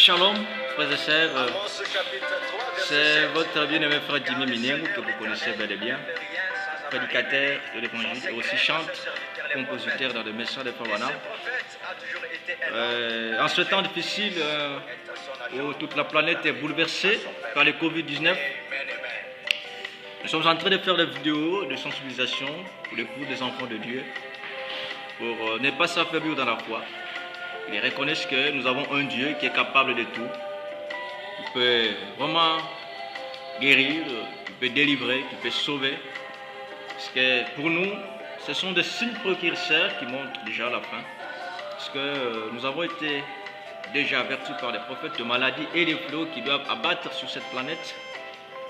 Shalom, frères et sœurs, c'est votre bien-aimé frère Jimmy Minengu que vous connaissez bel et bien, prédicateur de l'évangile et aussi chante, compositeur dans le message de Fawana. En ce temps difficile où toute la planète est bouleversée par le Covid-19, nous sommes en train de faire des vidéos de sensibilisation pour les coups des enfants de Dieu, pour ne pas s'affaiblir dans la foi. Ils reconnaissent que nous avons un Dieu qui est capable de tout, qui peut vraiment guérir, qui peut délivrer, qui peut sauver. Parce que pour nous, ce sont des signes précurseurs qui montrent déjà la fin. Parce que nous avons été déjà avertis par les prophètes de maladies et des fléaux qui doivent abattre sur cette planète.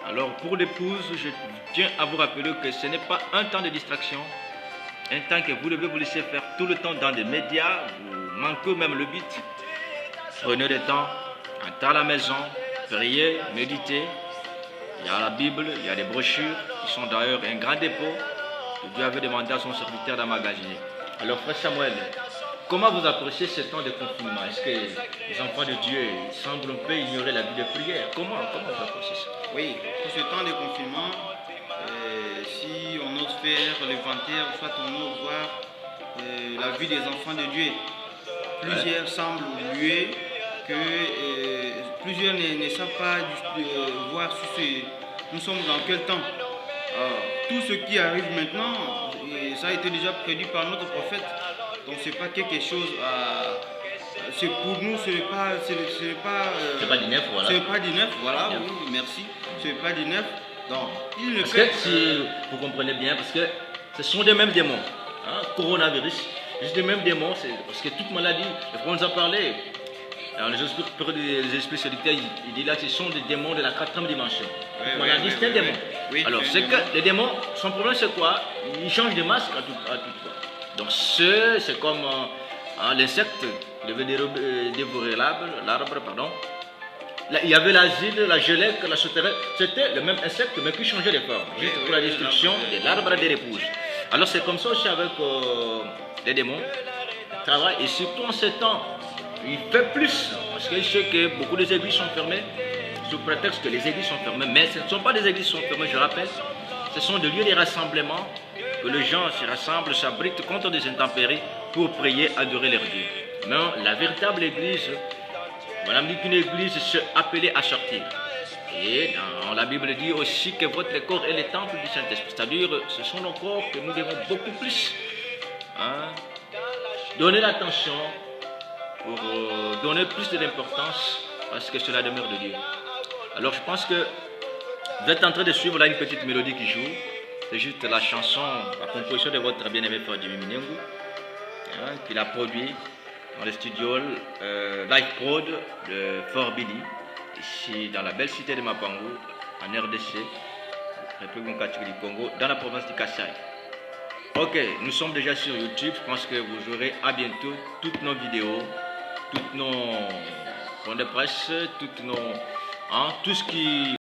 Alors pour l'épouse, je tiens à vous rappeler que ce n'est pas un temps de distraction, un temps que vous devez vous laisser faire tout le temps dans des médias, vous manquez même le but. Prenez le temps, entrez à la maison, priez, méditez. Il y a la Bible, il y a des brochures qui sont d'ailleurs un grand dépôt que Dieu avait demandé à son serviteur d'emmagasiner. Alors frère Samuel, comment vous appréciez ce temps de confinement? Est-ce que les enfants de Dieu semblent un peu ignorer la vie de prière? Comment vous appréciez ça? Oui, pour ce temps de confinement, si on ose faire l'inventaire, soit on ose voir la vie des enfants de Dieu, plusieurs semblent oublier que plusieurs ne savent pas voir nous sommes dans quel temps. Tout ce qui arrive maintenant, ça a été déjà prédit par notre prophète. Donc c'est pas quelque chose c'est pour nous, ce n'est pas du neuf, voilà. C'est pas du neuf, voilà, oui, merci. Ce n'est pas du neuf. Donc, parce que si vous comprenez bien, parce que ce sont des mêmes démons. Coronavirus, juste des mêmes démons, parce que toute maladie, le frère nous a parlé. Alors les esprits séducteurs, il dit là, ce sont des démons de la 4e dimension. Maladie, c'est un démon. Alors, c'est que les démons, son problème c'est quoi? Ils changent de masque à toute fois. Donc, c'est comme l'insecte qui devait dévorer l'arbre, pardon. Là, il y avait l'asile, la gelée, la sauterelle. C'était le même insecte, mais qui changeait de forme, juste pour la destruction de l'arbre des épouses. Alors, c'est comme ça aussi avec les démons. Ils travaillent, et surtout en ces temps, il fait plus, parce que je sais que beaucoup des églises sont fermées, sous prétexte que les églises sont fermées, mais ce ne sont pas des églises qui sont fermées, je rappelle, ce sont des lieux de rassemblement, que les gens se rassemblent, s'abritent contre des intempéries pour prier, adorer leur Dieu. Mais la véritable église, voilà, me dit qu'une église se appelée à sortir. Et dans la Bible dit aussi que votre corps est le temple du Saint-Esprit, c'est-à-dire ce sont nos corps que nous devons beaucoup plus donner l'attention, pour donner plus de l'importance, parce que c'est la demeure de Dieu. Alors je pense que vous êtes en train de suivre là une petite mélodie qui joue. C'est juste la chanson, la composition de votre bien-aimé frère Jimmy Minengu, qu'il a produit dans le studio Live Prod de Fort Billy, ici dans la belle cité de Mapangu, en RDC, République démocratique du Congo, dans la province du Kasaï. Ok, nous sommes déjà sur YouTube. Je pense que vous aurez à bientôt toutes nos vidéos, toutes nos points de presse, toutes nos, tout ce qui